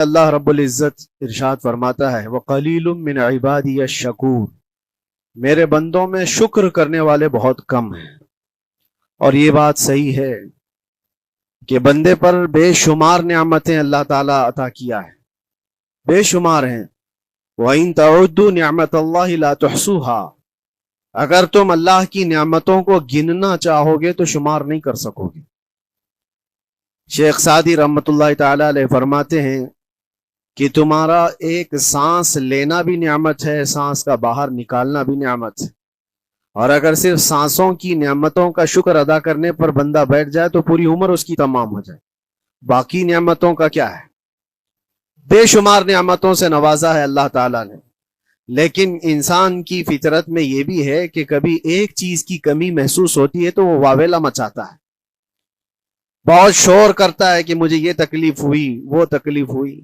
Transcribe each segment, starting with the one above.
اللہ رب العزت ارشاد فرماتا ہے وَقَلِيلٌ مِّنْ عِبَادِيَ الشَّكُورُ، میرے بندوں میں شکر کرنے والے بہت کم ہیں۔ اور یہ بات صحیح ہے کہ بندے پر بے شمار نعمتیں اللہ تعالیٰ عطا کیا ہے، بے شمار ہیں۔ وَإِن تَعُدُّوا نِعْمَتَ اللَّهِ لَا تُحْصُوهَا، اگر تم اللہ کی نعمتوں کو گننا چاہو گے تو شمار نہیں کر سکو گے۔ شیخ سعدی رحمۃ اللہ تعالی علیہ فرماتے ہیں کہ تمہارا ایک سانس لینا بھی نعمت ہے، سانس کا باہر نکالنا بھی نعمت ہے، اور اگر صرف سانسوں کی نعمتوں کا شکر ادا کرنے پر بندہ بیٹھ جائے تو پوری عمر اس کی تمام ہو جائے، باقی نعمتوں کا کیا ہے؟ بے شمار نعمتوں سے نوازا ہے اللہ تعالیٰ نے، لیکن انسان کی فطرت میں یہ بھی ہے کہ کبھی ایک چیز کی کمی محسوس ہوتی ہے تو وہ واویلا مچاتا ہے، بہت شور کرتا ہے کہ مجھے یہ تکلیف ہوئی، وہ تکلیف ہوئی۔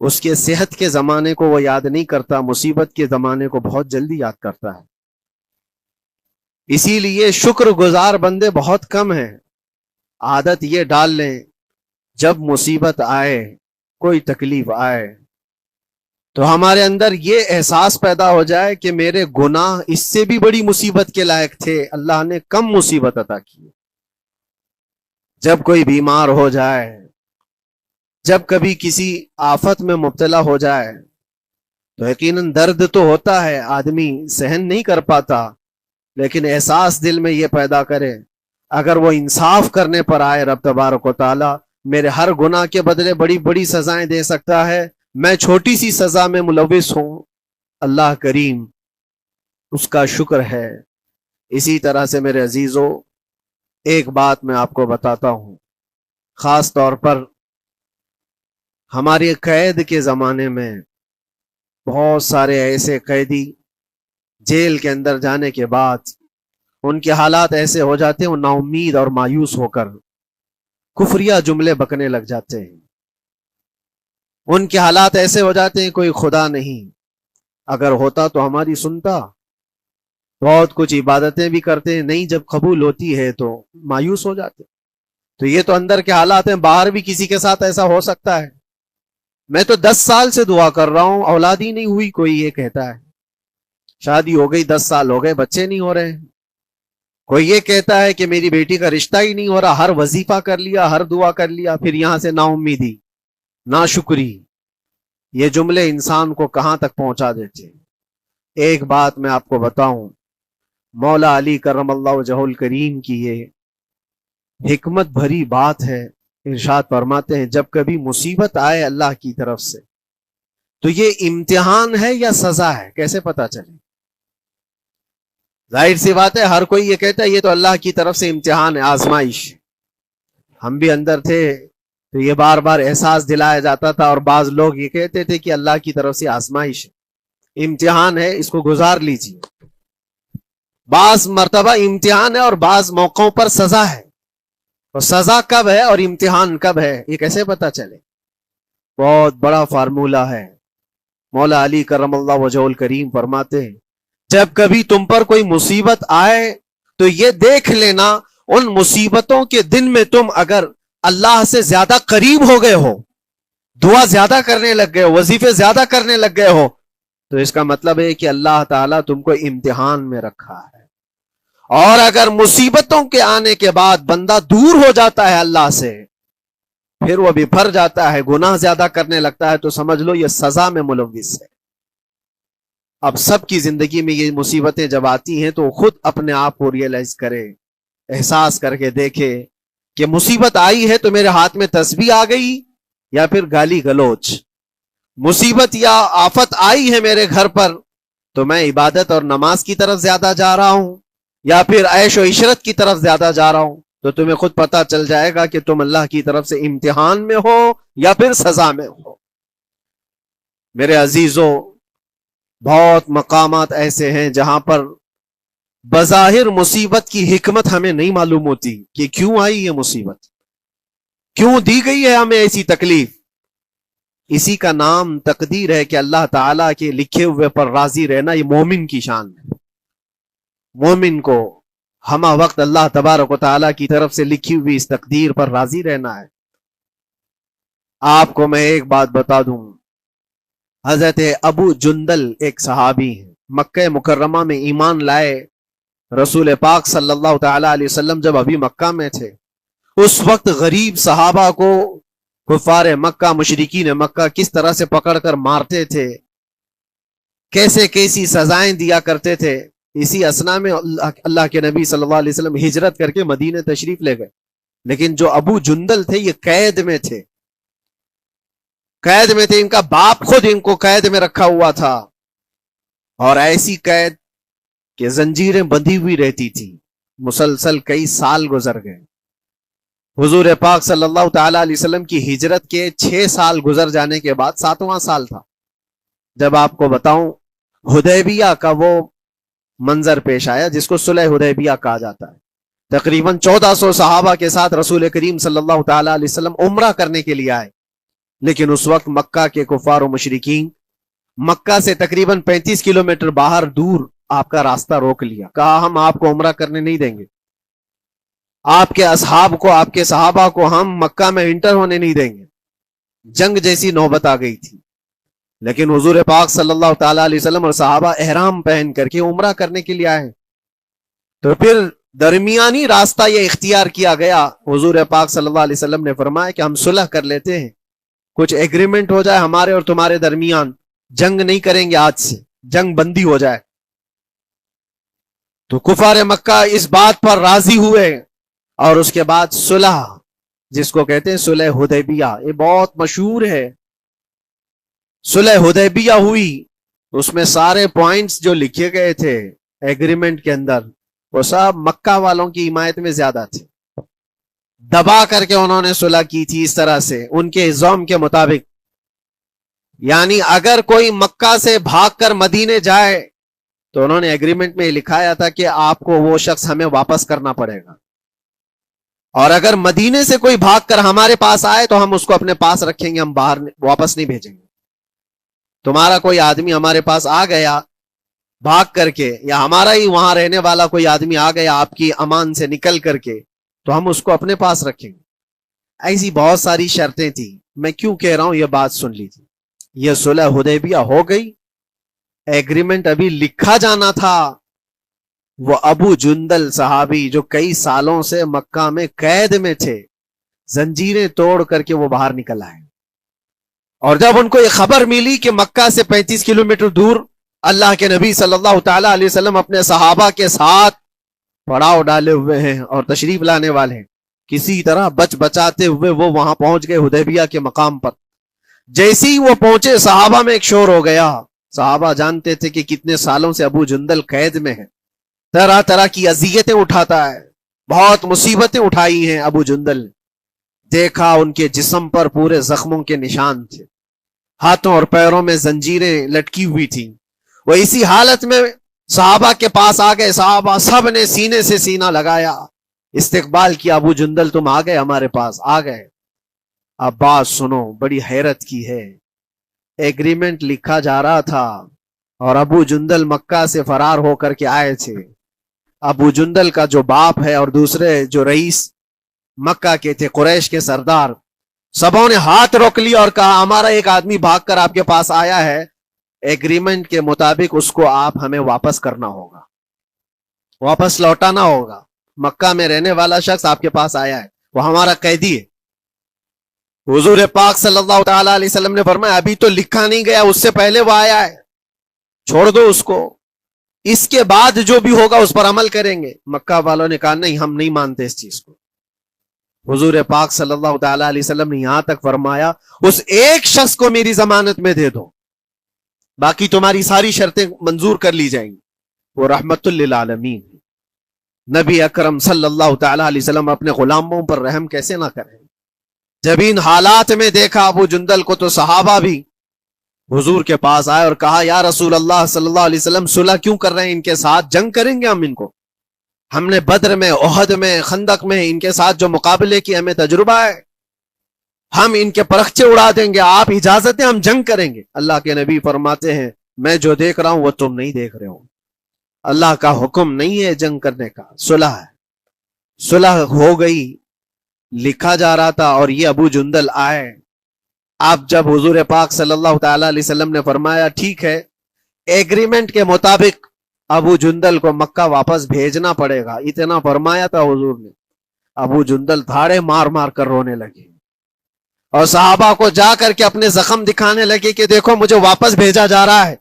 اس کے صحت کے زمانے کو وہ یاد نہیں کرتا، مصیبت کے زمانے کو بہت جلدی یاد کرتا ہے۔ اسی لیے شکر گزار بندے بہت کم ہیں۔ عادت یہ ڈال لیں، جب مصیبت آئے، کوئی تکلیف آئے، تو ہمارے اندر یہ احساس پیدا ہو جائے کہ میرے گناہ اس سے بھی بڑی مصیبت کے لائق تھے، اللہ نے کم مصیبت عطا کی۔ جب کوئی بیمار ہو جائے، جب کبھی کسی آفت میں مبتلا ہو جائے تو یقیناً درد تو ہوتا ہے، آدمی سہن نہیں کر پاتا، لیکن احساس دل میں یہ پیدا کرے اگر وہ انصاف کرنے پر آئے رب تبارک و تعالی میرے ہر گناہ کے بدلے بڑی بڑی سزائیں دے سکتا ہے، میں چھوٹی سی سزا میں ملوث ہوں، اللہ کریم اس کا شکر ہے۔ اسی طرح سے میرے عزیزو، ایک بات میں آپ کو بتاتا ہوں، خاص طور پر ہمارے قید کے زمانے میں بہت سارے ایسے قیدی جیل کے اندر جانے کے بعد ان کے حالات ایسے ہو جاتے ہیں، وہ نا امید اور مایوس ہو کر کفریہ جملے بکنے لگ جاتے ہیں۔ ان کے حالات ایسے ہو جاتے ہیں کوئی خدا نہیں، اگر ہوتا تو ہماری سنتا، بہت کچھ عبادتیں بھی کرتے ہیں، نہیں جب قبول ہوتی ہے تو مایوس ہو جاتے۔ تو یہ تو اندر کے حالات ہیں، باہر بھی کسی کے ساتھ ایسا ہو سکتا ہے۔ میں تو 10 سال سے دعا کر رہا ہوں، اولاد ہی نہیں ہوئی، کوئی یہ کہتا ہے شادی ہو گئی 10 سال ہو گئے بچے نہیں ہو رہے ہیں، کوئی یہ کہتا ہے کہ میری بیٹی کا رشتہ ہی نہیں ہو رہا، ہر وظیفہ کر لیا، ہر دعا کر لیا، پھر یہاں سے نا امیدی، ناشکری، یہ جملے انسان کو کہاں تک پہنچا دیتے ہیں۔ ایک بات میں آپ کو بتاؤں، مولا علی کرم اللہ وجہہ الکریم کی یہ حکمت بھری بات ہے، ارشاد فرماتے ہیں جب کبھی مصیبت آئے اللہ کی طرف سے تو یہ امتحان ہے یا سزا ہے، کیسے پتا چلے؟ ظاہر سی بات ہے، ہر کوئی یہ کہتا ہے یہ تو اللہ کی طرف سے امتحان ہے، آزمائش۔ ہم بھی اندر تھے تو یہ بار بار احساس دلایا جاتا تھا، اور بعض لوگ یہ کہتے تھے کہ اللہ کی طرف سے آزمائش ہے، امتحان ہے، اس کو گزار لیجیے۔ بعض مرتبہ امتحان ہے اور بعض موقعوں پر سزا ہے، اور سزا کب ہے اور امتحان کب ہے یہ کیسے پتا چلے؟ بہت بڑا فارمولہ ہے۔ مولا علی کرم اللہ وجہ الکریم فرماتے ہیں جب کبھی تم پر کوئی مصیبت آئے تو یہ دیکھ لینا ان مصیبتوں کے دن میں تم اگر اللہ سے زیادہ قریب ہو گئے ہو، دعا زیادہ کرنے لگ گئے ہو، وظیفے زیادہ کرنے لگ گئے ہو، تو اس کا مطلب ہے کہ اللہ تعالیٰ تم کو امتحان میں رکھا ہے۔ اور اگر مصیبتوں کے آنے کے بعد بندہ دور ہو جاتا ہے اللہ سے، پھر وہ بفر جاتا ہے، گناہ زیادہ کرنے لگتا ہے، تو سمجھ لو یہ سزا میں ملوث ہے۔ اب سب کی زندگی میں یہ مصیبتیں جب آتی ہیں تو خود اپنے آپ کو ریئلائز کرے، احساس کر کے دیکھے کہ مصیبت آئی ہے تو میرے ہاتھ میں تسبیح آ گئی یا پھر گالی گلوچ، مصیبت یا آفت آئی ہے میرے گھر پر تو میں عبادت اور نماز کی طرف زیادہ جا رہا ہوں یا پھر عیش و عشرت کی طرف زیادہ جا رہا ہوں، تو تمہیں خود پتا چل جائے گا کہ تم اللہ کی طرف سے امتحان میں ہو یا پھر سزا میں ہو۔ میرے عزیزوں، بہت مقامات ایسے ہیں جہاں پر بظاہر مصیبت کی حکمت ہمیں نہیں معلوم ہوتی کہ کیوں آئی یہ مصیبت، کیوں دی گئی ہے ہمیں ایسی تکلیف۔ اسی کا نام تقدیر ہے کہ اللہ تعالیٰ کے لکھے ہوئے پر راضی رہنا یہ مومن کی شان ہے۔ مومن کو ہمہ وقت اللہ تبارک و تعالیٰ کی طرف سے لکھی ہوئی اس تقدیر پر راضی رہنا ہے۔ آپ کو میں ایک بات بتا دوں، حضرت ابو جندل ایک صحابی ہیں، مکہ مکرمہ میں ایمان لائے، رسول پاک صلی اللہ تعالی علیہ وسلم جب ابھی مکہ میں تھے، اس وقت غریب صحابہ کو کفار مکہ، مشرکین مکہ کس طرح سے پکڑ کر مارتے تھے، کیسے کیسی سزائیں دیا کرتے تھے۔ اسی اسنا میں اللہ کے نبی صلی اللہ علیہ وسلم ہجرت کر کے مدینہ تشریف لے گئے، لیکن جو ابو جندل تھے یہ قید میں تھے، قید میں تھے، ان کا باپ خود ان کو قید میں رکھا ہوا تھا، اور ایسی قید کہ زنجیریں بندھی ہوئی رہتی تھی، مسلسل کئی سال گزر گئے۔ حضور پاک صلی اللہ تعالی علیہ وسلم کی ہجرت کے 6 سال گزر جانے کے بعد 7واں سال تھا جب آپ کو بتاؤں حدیبیہ کا وہ منظر پیش آیا جس کو صلح حدیبیہ کہا جاتا ہے۔ تقریباً 1400 صحابہ کے ساتھ رسول کریم صلی اللہ تعالی علیہ وسلم عمرہ کرنے کے لیے آئے، لیکن اس وقت مکہ کے کفار و مشرکین مکہ سے تقریباً 35 کلومیٹر باہر دور آپ کا راستہ روک لیا، کہا ہم آپ کو عمرہ کرنے نہیں دیں گے، آپ کے اصحاب کو، آپ کے صحابہ کو ہم مکہ میں انٹر ہونے نہیں دیں گے۔ جنگ جیسی نوبت آ گئی تھی، لیکن حضور پاک صلی اللہ تعالی علیہ وسلم اور صحابہ احرام پہن کر کے عمرہ کرنے کے لیے آئے، تو پھر درمیانی راستہ یہ اختیار کیا گیا۔ حضور پاک صلی اللہ علیہ وسلم نے فرمایا کہ ہم صلح کر لیتے ہیں، کچھ ایگریمنٹ ہو جائے ہمارے اور تمہارے درمیان، جنگ نہیں کریں گے، آج سے جنگ بندی ہو جائے۔ تو کفار مکہ اس بات پر راضی ہوئے، اور اس کے بعد صلح، جس کو کہتے ہیں صلح حدیبیہ، یہ بہت مشہور ہے، صلح حدیبیہ ہوئی، اس میں سارے پوائنٹس جو لکھے گئے تھے ایگریمنٹ کے اندر وہ سب مکہ والوں کی حمایت میں زیادہ تھے، دبا کر کے انہوں نے صلح کی تھی اس طرح سے ان کے الزام کے مطابق، یعنی اگر کوئی مکہ سے بھاگ کر مدینے جائے تو انہوں نے ایگریمنٹ میں لکھایا تھا کہ آپ کو وہ شخص ہمیں واپس کرنا پڑے گا، اور اگر مدینے سے کوئی بھاگ کر ہمارے پاس آئے تو ہم اس کو اپنے پاس رکھیں گے، ہم باہر واپس نہیں بھیجیں گے۔ تمہارا کوئی آدمی ہمارے پاس آ گیا بھاگ کر کے، یا ہمارا ہی وہاں رہنے والا کوئی آدمی آ گیا آپ کی امان سے نکل کر کے، تو ہم اس کو اپنے پاس رکھیں گے۔ ایسی بہت ساری شرطیں تھیں، میں کیوں کہہ رہا ہوں یہ بات سن لیجیے۔ یہ صلح حدیبیہ ہو گئی، ایگریمنٹ ابھی لکھا جانا تھا، وہ ابو جندل صحابی جو کئی سالوں سے مکہ میں قید میں تھے، زنجیریں توڑ کر کے وہ باہر نکل آئے، اور جب ان کو یہ خبر ملی کہ مکہ سے 35 کلومیٹر دور اللہ کے نبی صلی اللہ تعالی علیہ وسلم اپنے صحابہ کے ساتھ پڑاؤ ڈالے ہوئے ہیں اور تشریف لانے والے ہیں، کسی طرح بچ بچاتے ہوئے وہ وہاں پہنچ گئے حدیبیہ کے مقام پر۔ جیسے ہی وہ پہنچے صحابہ میں ایک شور ہو گیا، صحابہ جانتے تھے کہ کتنے سالوں سے ابو جندل قید میں ہے، طرح طرح کی اذیتیں اٹھاتا ہے، بہت مصیبتیں اٹھائی ہیں ابو جندل۔ دیکھا ان کے جسم پر پورے زخموں کے نشان تھے، ہاتھوں اور پیروں میں زنجیریں لٹکی ہوئی تھیں۔ وہ اسی حالت میں صحابہ کے پاس آ گئے، صحابہ سب نے سینے سے سینہ لگایا، استقبال کیا، ابو جندل تم آ گئے ہمارے پاس، آ گئے۔ اب بات سنو، بڑی حیرت کی ہے، ایگریمنٹ لکھا جا رہا تھا اور ابو جندل مکہ سے فرار ہو کر کے آئے تھے۔ ابو جندل کا جو باپ ہے اور دوسرے جو رئیس مکہ کے تھے، قریش کے سردار، سبوں نے ہاتھ روک لیا اور کہا ہمارا ایک آدمی بھاگ کر آپ کے پاس آیا ہے، ایگریمنٹ کے مطابق اس کو آپ ہمیں واپس کرنا ہوگا، واپس لوٹانا ہوگا۔ مکہ میں رہنے والا شخص آپ کے پاس آیا ہے، وہ ہمارا قیدی ہے۔ حضور پاک صلی اللہ تعالی علیہ وسلم نے فرمایا ابھی تو لکھا نہیں گیا، اس سے پہلے وہ آیا ہے، چھوڑ دو اس کو، اس کے بعد جو بھی ہوگا اس پر عمل کریں گے۔ مکہ والوں نے کہا نہیں، ہم نہیں مانتے اس چیز کو۔ حضور پاک صلی اللہ تعالی علیہ وسلم نے یہاں تک فرمایا اس ایک شخص کو میری ضمانت میں دے دو، باقی تمہاری ساری شرطیں منظور کر لی جائیں گی۔ وہ رحمت للعالمین، نبی اکرم صلی اللہ تعالی علیہ وسلم اپنے غلاموں پر رحم کیسے نہ کریں۔ جب ان حالات میں دیکھا ابو جندل کو تو صحابہ بھی حضور کے پاس آئے اور کہا یا رسول اللہ صلی اللہ علیہ وسلم صلح کیوں کر رہے ہیں ان کے ساتھ، جنگ کریں گے ہم ان کو، ہم نے بدر میں، احد میں، خندق میں ان کے ساتھ جو مقابلے کی ہمیں تجربہ ہے، ہم ان کے پرخچے اڑا دیں گے، آپ اجازت ہیں ہم جنگ کریں گے۔ اللہ کے نبی فرماتے ہیں میں جو دیکھ رہا ہوں وہ تم نہیں دیکھ رہے ہو، اللہ کا حکم نہیں ہے جنگ کرنے کا، صلح ہے۔ صلح ہو گئی، لکھا جا رہا تھا، اور یہ ابو جندل آئے آپ جب حضور پاک صلی اللہ تعالی علیہ وسلم نے فرمایا ٹھیک ہے ایگریمنٹ کے مطابق ابو جندل کو مکہ واپس بھیجنا پڑے گا، اتنا فرمایا تھا حضور نے، ابو جندل دھاڑے مار مار کر رونے لگے اور صحابہ کو جا کر کے اپنے زخم دکھانے لگے کہ دیکھو مجھے واپس بھیجا جا رہا ہے،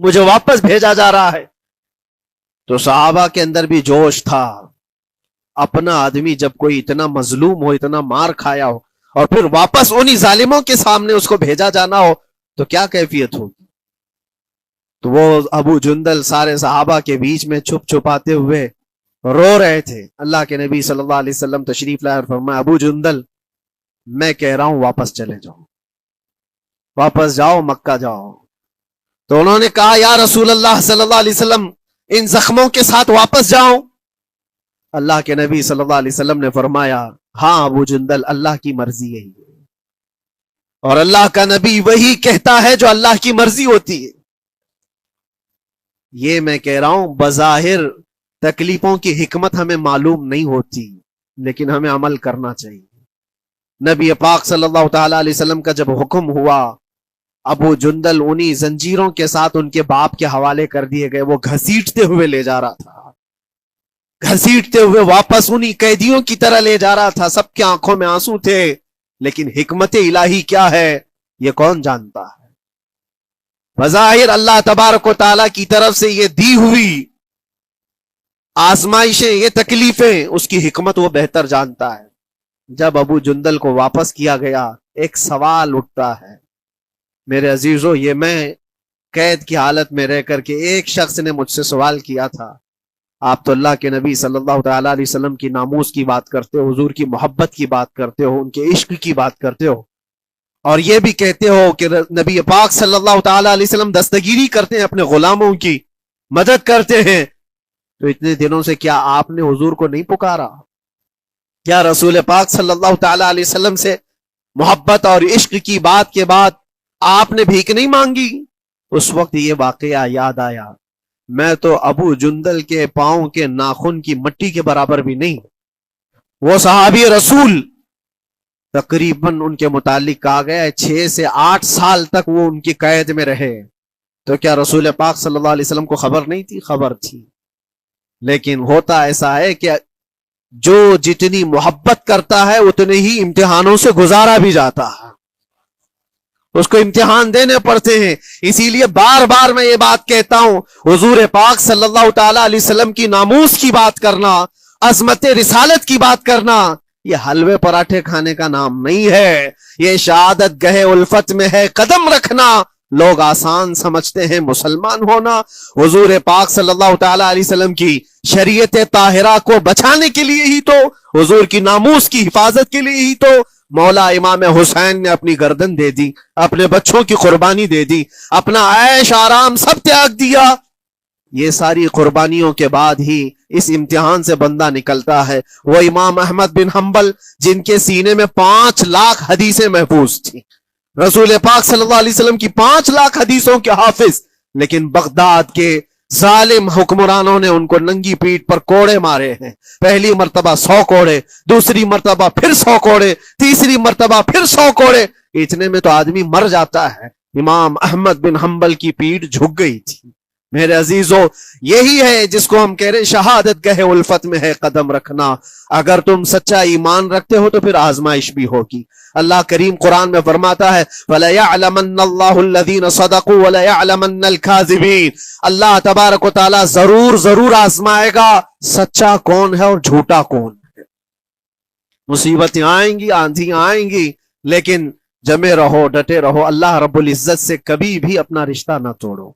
مجھے واپس بھیجا جا رہا ہے۔ تو صحابہ کے اندر بھی جوش تھا، اپنا آدمی جب کوئی اتنا مظلوم ہو، اتنا مار کھایا ہو، اور پھر واپس انہی ظالموں کے سامنے اس کو بھیجا جانا ہو تو کیا کیفیت ہوگی۔ تو وہ ابو جندل سارے صحابہ کے بیچ میں چھپ چھپاتے ہوئے رو رہے تھے۔ اللہ کے نبی صلی اللہ علیہ وسلم تشریف لائے اور فرمایا ابو جندل میں کہہ رہا ہوں واپس چلے جاؤ، واپس جاؤ، مکہ جاؤ۔ تو انہوں نے کہا یا رسول اللہ صلی اللہ علیہ وسلم ان زخموں کے ساتھ واپس جاؤں؟ اللہ کے نبی صلی اللہ علیہ وسلم نے فرمایا ہاں ابو جندل اللہ کی مرضی یہی ہے، اور اللہ کا نبی وہی کہتا ہے جو اللہ کی مرضی ہوتی ہے۔ یہ میں کہہ رہا ہوں بظاہر تکلیفوں کی حکمت ہمیں معلوم نہیں ہوتی، لیکن ہمیں عمل کرنا چاہیے۔ نبی پاک صلی اللہ تعالی علیہ وسلم کا جب حکم ہوا، ابو جندل انہی زنجیروں کے ساتھ ان کے باپ کے حوالے کر دیے گئے، وہ گھسیٹتے ہوئے لے جا رہا تھا، گھسیٹتے ہوئے واپس انہی قیدیوں کی طرح لے جا رہا تھا۔ سب کی آنکھوں میں آنسو تھے، لیکن حکمت الہی کیا ہے یہ کون جانتا ہے۔ بظاہر اللہ تبارک و تعالیٰ کی طرف سے یہ دی ہوئی آزمائشیں، یہ تکلیفیں، اس کی حکمت وہ بہتر جانتا ہے۔ جب ابو جندل کو واپس کیا گیا، ایک سوال اٹھتا ہے میرے عزیزو، یہ میں قید کی حالت میں رہ کر کے ایک شخص نے مجھ سے سوال کیا تھا، آپ تو اللہ کے نبی صلی اللہ تعالی علیہ وسلم کی ناموس کی بات کرتے ہو، حضور کی محبت کی بات کرتے ہو، ان کے عشق کی بات کرتے ہو، اور یہ بھی کہتے ہو کہ نبی پاک صلی اللہ تعالی علیہ وسلم دستگیری کرتے ہیں، اپنے غلاموں کی مدد کرتے ہیں، تو اتنے دنوں سے کیا آپ نے حضور کو نہیں پکارا؟ کیا رسول پاک صلی اللہ تعالی علیہ وسلم سے محبت اور عشق کی بات کے بعد آپ نے بھیک نہیں مانگی؟ اس وقت یہ واقعہ یاد آیا، میں تو ابو جندل کے پاؤں کے ناخن کی مٹی کے برابر بھی نہیں۔ وہ صحابی رسول تقریباً ان کے متعلق کہا گیا ہے 6 سے 8 سال تک وہ ان کی قید میں رہے، تو کیا رسول پاک صلی اللہ علیہ وسلم کو خبر نہیں تھی؟ خبر تھی، لیکن ہوتا ایسا ہے کہ جو جتنی محبت کرتا ہے اتنے ہی امتحانوں سے گزارا بھی جاتا ہے، اس کو امتحان دینے پڑتے ہیں۔ اسی لیے بار بار میں یہ بات کہتا ہوں، حضور پاک صلی اللہ تعالی علیہ وسلم کی ناموس کی بات کرنا، عظمت رسالت کی بات کرنا، یہ حلوے پراٹھے کھانے کا نام نہیں ہے، یہ شہادت گہے الفت میں ہے قدم رکھنا۔ لوگ آسان سمجھتے ہیں مسلمان ہونا، حضور پاک صلی اللہ تعالی علیہ وسلم کی شریعت طاہرہ کو بچانے کے لیے ہی تو، حضور کی ناموس کی حفاظت کے لیے ہی تو مولا امام حسین نے اپنی گردن دے دی، اپنے بچوں کی قربانی دے دی، اپنا عیش آرام سب تیاگ دیا۔ یہ ساری قربانیوں کے بعد ہی اس امتحان سے بندہ نکلتا ہے۔ وہ امام احمد بن حنبل جن کے سینے میں 5 لاکھ حدیثیں محفوظ تھیں، رسول پاک صلی اللہ علیہ وسلم کی 5 لاکھ حدیثوں کے حافظ، لیکن بغداد کے ظالم حکمرانوں نے ان کو ننگی پیٹھ پر کوڑے مارے ہیں، پہلی مرتبہ 100 کوڑے، دوسری مرتبہ پھر 100 کوڑے، تیسری مرتبہ پھر 100 کوڑے، اتنے میں تو آدمی مر جاتا ہے۔ امام احمد بن حنبل کی پیٹھ جھک گئی تھی۔ میرے عزیزو، یہی ہے جس کو ہم کہہ رہے شہادت گہے الفت میں ہے قدم رکھنا۔ اگر تم سچا ایمان رکھتے ہو تو پھر آزمائش بھی ہوگی۔ اللہ کریم قرآن میں فرماتا ہے وَلَيَعْلَمَنَّ اللَّهُ الَّذِينَ صَدَقُوا وَلَيَعْلَمَنَّ الْكَاذِبِينَ۔ اللہ تبارک و تعالیٰ ضرور آزمائے گا سچا کون ہے اور جھوٹا کون ہے۔ مصیبتیں آئیں گی، آندھیاں آئیں گی، لیکن جمے رہو، ڈٹے رہو، اللہ رب العزت سے کبھی بھی اپنا رشتہ نہ توڑو،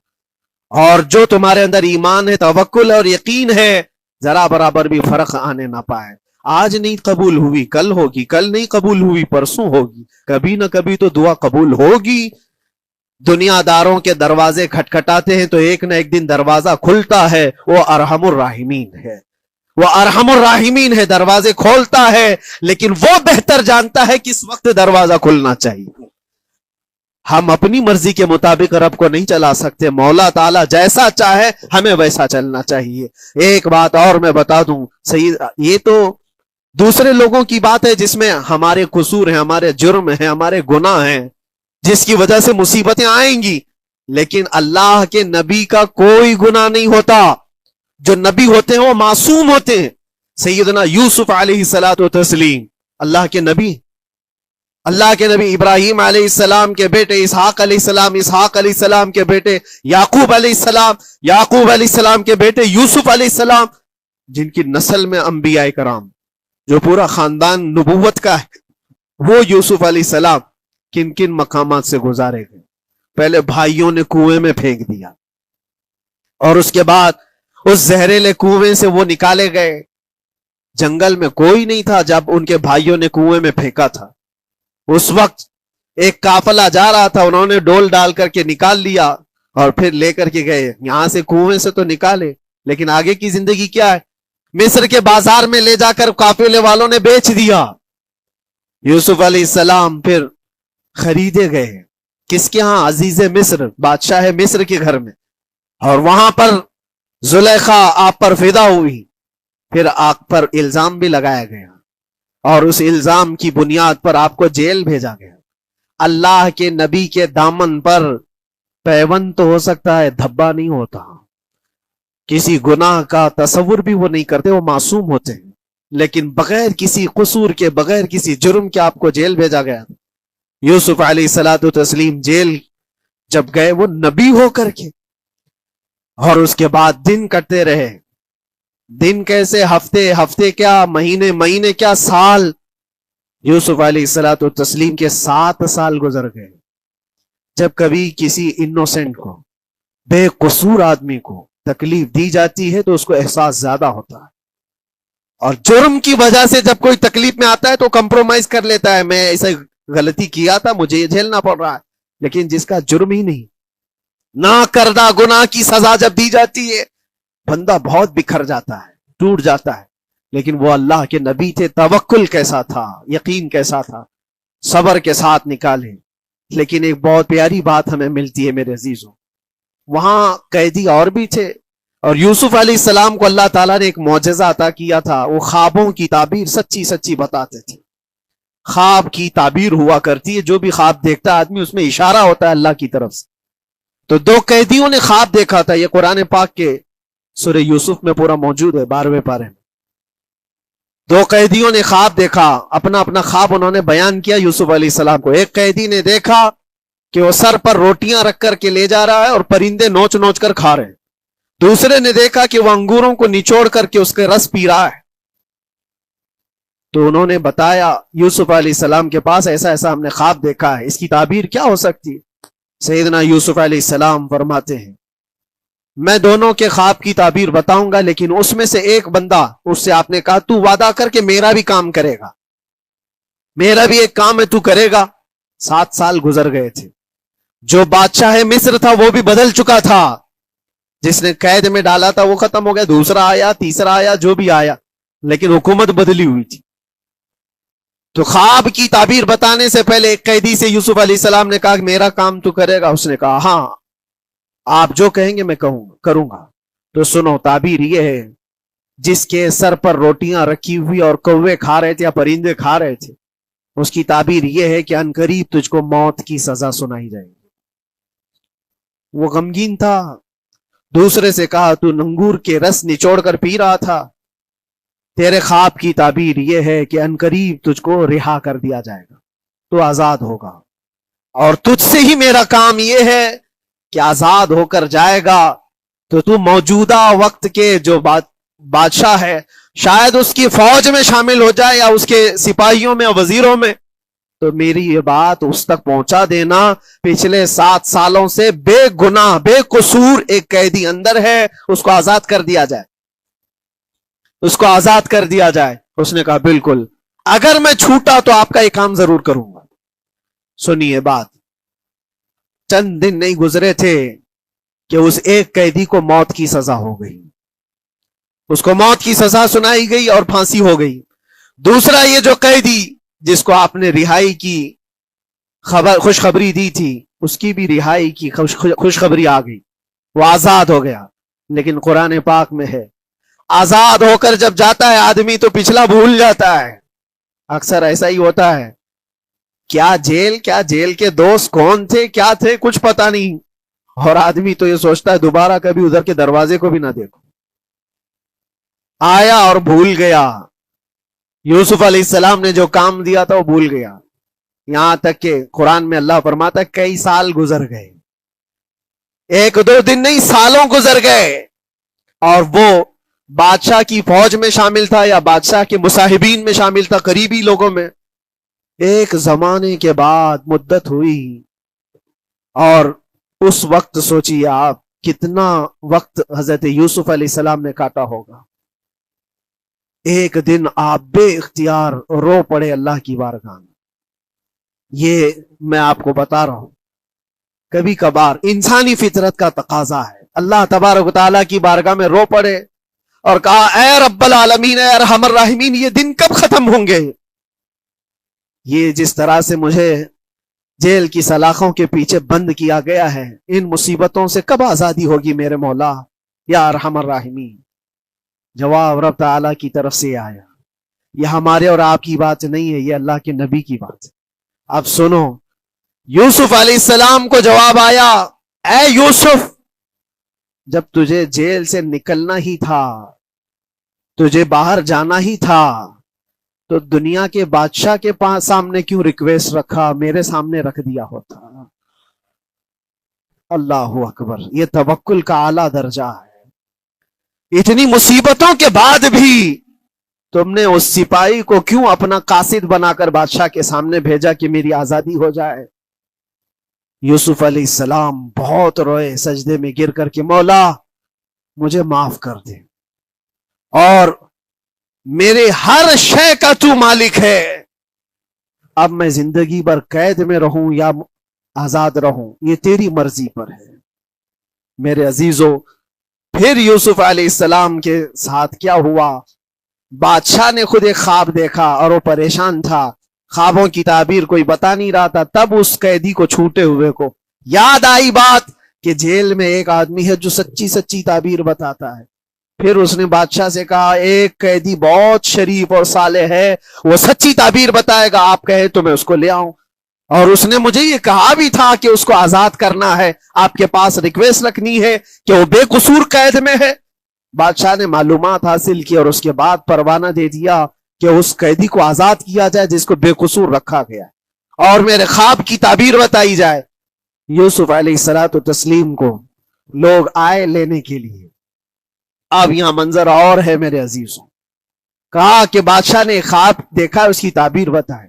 اور جو تمہارے اندر ایمان ہے، توکل اور یقین ہے، ذرا برابر بھی فرق آنے نہ پائے۔ آج نہیں قبول ہوئی کل ہوگی، کل نہیں قبول ہوئی پرسوں ہوگی، کبھی نہ کبھی تو دعا قبول ہوگی۔ دنیا داروں کے دروازے کھٹکھٹاتے ہیں تو ایک نہ ایک دن دروازہ کھلتا ہے، وہ ارحم الراحمین ہے، وہ ارحم الراحمین ہے، دروازے کھولتا ہے، لیکن وہ بہتر جانتا ہے کس وقت دروازہ کھلنا چاہیے۔ ہم اپنی مرضی کے مطابق رب کو نہیں چلا سکتے، مولا تعالیٰ جیسا چاہے ہمیں ویسا چلنا چاہیے۔ ایک بات اور میں بتا دوں، یہ تو دوسرے لوگوں کی بات ہے جس میں ہمارے قصور ہیں، ہمارے جرم ہیں، ہمارے گناہ ہیں، جس کی وجہ سے مصیبتیں آئیں گی، لیکن اللہ کے نبی کا کوئی گناہ نہیں ہوتا. جو نبی ہوتے ہیں وہ معصوم ہوتے ہیں. سیدنا یوسف علیہ الصلوۃ والتسلیم اللہ کے نبی، اللہ کے نبی ابراہیم علیہ السلام کے بیٹے اسحاق علیہ السلام، اسحاق علیہ السلام کے بیٹے یعقوب علیہ السلام، یعقوب علیہ السلام کے بیٹے یوسف علیہ السلام، جن کی نسل میں انبیاء کرام، جو پورا خاندان نبوت کا ہے، وہ یوسف علیہ السلام کن کن مقامات سے گزارے گئے. پہلے بھائیوں نے کنویں میں پھینک دیا، اور اس کے بعد اس زہریلے کنویں سے وہ نکالے گئے. جنگل میں کوئی نہیں تھا جب ان کے بھائیوں نے کنویں میں پھینکا تھا. اس وقت ایک قافلہ جا رہا تھا، انہوں نے ڈول ڈال کر کے نکال لیا اور پھر لے کر کے گئے. یہاں سے کنویں سے تو نکالے، لیکن آگے کی زندگی کیا ہے؟ مصر کے بازار میں لے جا کر قافلے والوں نے بیچ دیا. یوسف علیہ السلام پھر خریدے گئے. کس کے ہاں؟ عزیز مصر، بادشاہ مصر کے گھر میں. اور وہاں پر زلیخا آپ پر فدا ہوئی. پھر آپ پر الزام بھی لگایا گیا، اور اس الزام کی بنیاد پر آپ کو جیل بھیجا گیا. اللہ کے نبی کے دامن پر پیوند تو ہو سکتا ہے، دھبا نہیں ہوتا. کسی گناہ کا تصور بھی وہ نہیں کرتے، وہ معصوم ہوتے ہیں. لیکن بغیر کسی قصور کے، بغیر کسی جرم کے آپ کو جیل بھیجا گیا. یوسف علیہ الصلوۃ والتسلیم جیل جب گئے، وہ نبی ہو کر کے، اور اس کے بعد دن کٹتے رہے. دن کیسے؟ ہفتے، ہفتے کیا مہینے، مہینے کیا سال. یوسف علیہ الصلوۃ والتسلیم کے 7 سال گزر گئے. جب کبھی کسی انوسنٹ کو، بے قصور آدمی کو تکلیف دی جاتی ہے تو اس کو احساس زیادہ ہوتا ہے، اور جرم کی وجہ سے جب کوئی تکلیف میں آتا ہے تو کمپرومائز کر لیتا ہے، میں ایسے غلطی کیا تھا، مجھے یہ جھیلنا پڑ رہا ہے. لیکن جس کا جرم ہی نہیں، نہ کردہ گناہ کی سزا جب دی جاتی ہے، بندہ بہت بکھر جاتا ہے، ٹوٹ جاتا ہے. لیکن وہ اللہ کے نبی تھے، توکل کیسا تھا، یقین کیسا تھا، صبر کے ساتھ نکالے. لیکن ایک بہت پیاری بات ہمیں ملتی ہے میرے عزیزوں، وہاں قیدی اور بھی تھے، اور یوسف علیہ السلام کو اللہ تعالیٰ نے ایک معجزہ عطا کیا تھا. وہ خوابوں کی تعبیر سچی سچی بتاتے تھے. خواب کی تعبیر ہوا کرتی ہے، جو بھی خواب دیکھتا آدمی اس میں اشارہ ہوتا ہے اللہ کی طرف سے. تو 2 قیدیوں نے خواب دیکھا تھا. یہ قرآن پاک کے سورہ یوسف میں پورا موجود ہے، 12ویں پارے میں. 2 قیدیوں نے خواب دیکھا، اپنا اپنا خواب انہوں نے بیان کیا یوسف علیہ السلام کو. ایک قیدی نے دیکھا کہ وہ سر پر روٹیاں رکھ کر کے لے جا رہا ہے اور پرندے نوچ نوچ کر کھا رہے ہیں. دوسرے نے دیکھا کہ وہ انگوروں کو نچوڑ کر کے اس کے رس پی رہا ہے. تو انہوں نے بتایا یوسف علیہ السلام کے پاس، ایسا ایسا ہم نے خواب دیکھا ہے، اس کی تعبیر کیا ہو سکتی ہے؟ سیدنا یوسف علیہ السلام فرماتے ہیں، میں دونوں کے خواب کی تعبیر بتاؤں گا، لیکن اس میں سے ایک بندہ، اس سے آپ نے کہا تو وعدہ کر کے میرا بھی کام کرے گا، میرا بھی ایک کام ہے تو کرے گا. 7 سال گزر گئے تھے. جو بادشاہ مصر تھا وہ بھی بدل چکا تھا، جس نے قید میں ڈالا تھا وہ ختم ہو گیا، دوسرا آیا، تیسرا آیا، جو بھی آیا، لیکن حکومت بدلی ہوئی تھی. تو خواب کی تعبیر بتانے سے پہلے ایک قیدی سے یوسف علیہ السلام نے کہا کہ میرا کام تو کرے گا. اس نے کہا ہاں، آپ جو کہیں گے میں کروں گا. تو سنو، تعبیر یہ ہے، جس کے سر پر روٹیاں رکھی ہوئی اور کوے کھا رہے تھے یا پرندے کھا رہے تھے، اس کی تعبیر یہ ہے کہ عنقریب تجھ کو موت کی سزا سنائی جائے گی. وہ غمگین تھا. دوسرے سے کہا تو انگور کے رس نچوڑ کر پی رہا تھا، تیرے خواب کی تعبیر یہ ہے کہ عنقریب تجھ کو رہا کر دیا جائے گا، تو آزاد ہوگا، اور تجھ سے ہی میرا کام یہ ہے کہ آزاد ہو کر جائے گا تو تو موجودہ وقت کے جو بادشاہ ہے، شاید اس کی فوج میں شامل ہو جائے یا اس کے سپاہیوں میں، وزیروں میں. تو میری یہ بات اس تک پہنچا دینا، پچھلے 7 سالوں سے بے گناہ بے قصور ایک قیدی اندر ہے، اس کو آزاد کر دیا جائے، اس کو آزاد کر دیا جائے. اس نے کہا بالکل، اگر میں چھوٹا تو آپ کا یہ کام ضرور کروں گا. سنیے بات، چند دن نہیں گزرے تھے کہ اس ایک قیدی کو موت کی سزا ہو گئی، اس کو موت کی سزا سنائی گئی اور پھانسی ہو گئی. دوسرا یہ جو قیدی جس کو آپ نے رہائی کی خوشخبری دی تھی، اس کی بھی رہائی کی خوشخبری آ گئی، وہ آزاد ہو گیا. لیکن قرآن پاک میں ہے آزاد ہو کر جب جاتا ہے آدمی تو پچھلا بھول جاتا ہے. اکثر ایسا ہی ہوتا ہے. کیا جیل کے دوست کون تھے کیا تھے کچھ پتا نہیں, اور آدمی تو یہ سوچتا ہے دوبارہ کبھی ادھر کے دروازے کو بھی نہ دیکھو. آیا اور بھول گیا. یوسف علیہ السلام نے جو کام دیا تھا وہ بھول گیا. یہاں تک کہ قرآن میں اللہ فرماتا ہے کئی سال گزر گئے, 1-2 دن نہیں سالوں گزر گئے, اور وہ بادشاہ کی فوج میں شامل تھا یا بادشاہ کے مصاحبین میں شامل تھا, قریبی لوگوں میں. ایک زمانے کے بعد مدت ہوئی, اور اس وقت سوچیے آپ کتنا وقت حضرت یوسف علیہ السلام نے کاٹا ہوگا. ایک دن آپ بے اختیار رو پڑے اللہ کی بارگاہ میں. یہ میں آپ کو بتا رہا ہوں, کبھی کبھار انسانی فطرت کا تقاضا ہے. اللہ تبارک و تعالیٰ کی بارگاہ میں رو پڑے اور کہا اے رب العالمین اے ارحم الراحمین, یہ دن کب ختم ہوں گے؟ یہ جس طرح سے مجھے جیل کی سلاخوں کے پیچھے بند کیا گیا ہے, ان مصیبتوں سے کب آزادی ہوگی میرے مولا یا ارحم الراحمین؟ جواب رب تعالیٰ کی طرف سے آیا. یہ ہمارے اور آپ کی بات نہیں ہے, یہ اللہ کے نبی کی بات ہے. اب سنو, یوسف علیہ السلام کو جواب آیا, اے یوسف جب تجھے جیل سے نکلنا ہی تھا, تجھے باہر جانا ہی تھا, تو دنیا کے بادشاہ کے پاس سامنے کیوں ریکویسٹ رکھا, میرے سامنے رکھ دیا ہوتا. اللہ اکبر, یہ توکل کا اعلیٰ درجہ ہے. اتنی مصیبتوں کے بعد بھی تم نے اس سپاہی کو کیوں اپنا قاصد بنا کر بادشاہ کے سامنے بھیجا کہ میری آزادی ہو جائے؟ یوسف علیہ السلام بہت روئے سجدے میں گر کر کے, مولا مجھے معاف کر دے, اور میرے ہر شے کا تو مالک ہے. اب میں زندگی بھر قید میں رہوں یا آزاد رہوں یہ تیری مرضی پر ہے. میرے عزیزو, پھر یوسف علیہ السلام کے ساتھ کیا ہوا؟ بادشاہ نے خود ایک خواب دیکھا اور وہ پریشان تھا, خوابوں کی تعبیر کوئی بتا نہیں رہا تھا. تب اس قیدی کو چھوٹے ہوئے کو یاد آئی بات کہ جیل میں ایک آدمی ہے جو سچی تعبیر بتاتا ہے. پھر اس نے بادشاہ سے کہا ایک قیدی بہت شریف اور صالح ہے, وہ سچی تعبیر بتائے گا, آپ کہے تو میں اس کو لے آؤں. اور اس نے مجھے یہ کہا بھی تھا کہ اس کو آزاد کرنا ہے, آپ کے پاس ریکویسٹ رکھنی ہے کہ وہ بے قصور قید میں ہے. بادشاہ نے معلومات حاصل کی اور اس کے بعد پروانہ دے دیا کہ اس قیدی کو آزاد کیا جائے جس کو بے قصور رکھا گیا ہے, اور میرے خواب کی تعبیر بتائی جائے. یوسف علیہ الصلوۃ والتسلیم کو لوگ آئے لینے کے لیے. اب یہاں منظر اور ہے میرے عزیزوں. کہا کہ بادشاہ نے خواب دیکھا, اس کی تعبیر بتائے.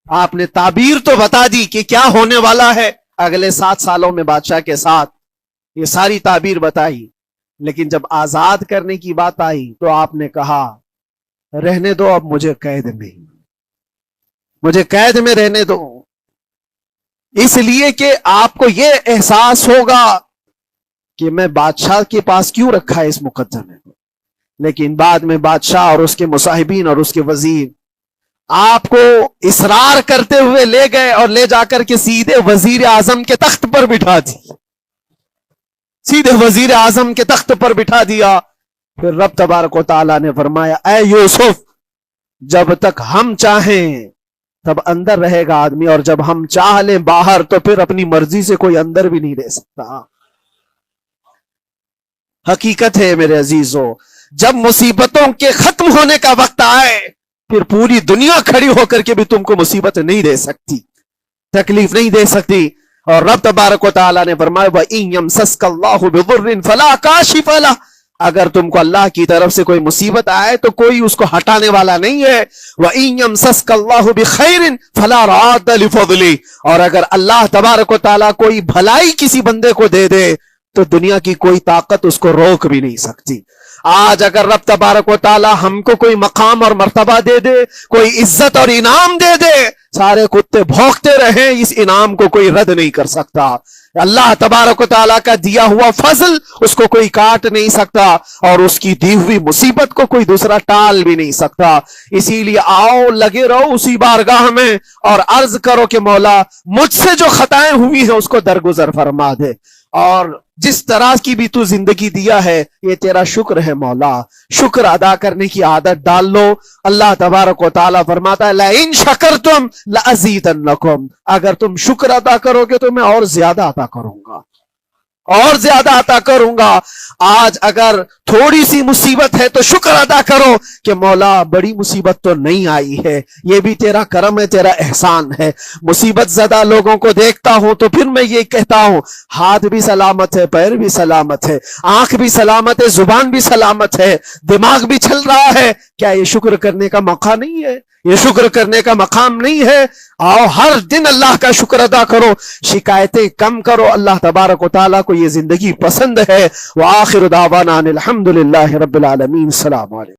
آپ نے تعبیر تو بتا دی کہ کیا ہونے والا ہے اگلے 7 سالوں میں بادشاہ کے ساتھ, یہ ساری تعبیر بتائی. لیکن جب آزاد کرنے کی بات آئی تو آپ نے کہا رہنے دو, اب مجھے قید میں رہنے دو, اس لیے کہ آپ کو یہ احساس ہوگا کہ میں بادشاہ کے پاس کیوں رکھا ہے اس مقدمے کو. لیکن بعد میں بادشاہ اور اس کے مصاحبین اور اس کے وزیر آپ کو اصرار کرتے ہوئے لے گئے اور لے جا کر کے سیدھے وزیر اعظم کے تخت پر بٹھا دی, سیدھے وزیر اعظم کے تخت پر بٹھا دیا. پھر رب تبارک و تعالیٰ نے فرمایا اے یوسف جب تک ہم چاہیں تب اندر رہے گا آدمی, اور جب ہم چاہ لیں باہر تو پھر اپنی مرضی سے کوئی اندر بھی نہیں رہ سکتا. حقیقت ہے میرے عزیزو, جب مصیبتوں کے ختم ہونے کا وقت آئے پھر پوری دنیا کھڑی ہو کر کے بھی تم کو مصیبت نہیں دے سکتی, تکلیف نہیں دے سکتی. اور رب تبارک و تعالیٰ نے فرمایا وَإِن يَمْسَسْكَ اللَّهُ بِضُرٍّ فَلَا كَاشِفَ لَهُ, اگر تم کو اللہ کی طرف سے کوئی مصیبت آئے تو کوئی اس کو ہٹانے والا نہیں ہے. وَإِن يَمْسَسْكَ اللَّهُ بِخَيْرٍ فَلَا رَادَّ لِفَضْلِهِ, اور اگر اللہ تبارک و تعالیٰ کوئی بھلائی کسی بندے کو دے دے تو دنیا کی کوئی طاقت اس کو روک بھی نہیں سکتی. آج اگر رب تبارک و تعالیٰ ہم کو کوئی مقام اور مرتبہ دے دے, کوئی عزت اور انعام دے دے, سارے کتے بھونکتے رہیں, اس انعام کو کوئی رد نہیں کر سکتا. اللہ تبارک و تعالیٰ کا دیا ہوا فضل اس کو کوئی کاٹ نہیں سکتا, اور اس کی دی ہوئی مصیبت کو کوئی دوسرا ٹال بھی نہیں سکتا. اسی لیے آؤ لگے رہو اسی بارگاہ میں اور عرض کرو کہ مولا مجھ سے جو خطائیں ہوئی ہیں اس کو درگزر فرما دے, اور جس طرح کی بھی تو زندگی دیا ہے یہ تیرا شکر ہے مولا، شکر ادا کرنے کی عادت ڈال لو۔ اللہ تبارک و تعالیٰ فرماتا ہے لَإِن شَكَرْتُمْ لَأَزِيدَنَّكُمْ، اگر تم شکر ادا کرو گے تو میں اور زیادہ عطا کروں گا، اور زیادہ عطا کروں گا۔ آج اگر تھوڑی سی مصیبت ہے تو شکر ادا کرو کہ مولا بڑی مصیبت تو نہیں آئی ہے، یہ بھی تیرا کرم ہے، تیرا احسان ہے۔ مصیبت زدہ لوگوں کو دیکھتا ہوں تو پھر میں یہ کہتا ہوں ہاتھ بھی سلامت ہے، پیر بھی سلامت ہے، آنکھ بھی سلامت ہے، زبان بھی سلامت ہے، دماغ بھی چل رہا ہے، کیا یہ شکر کرنے کا موقع نہیں ہے؟ یہ شکر کرنے کا مقام نہیں ہے؟ آؤ ہر دن اللہ کا شکر ادا کرو، شکایتیں کم کرو، اللہ تبارک و تعالیٰ کو یہ زندگی پسند ہے۔ وآخر دعوانا ان الحمدللہ رب العالمین۔ السلام علیکم۔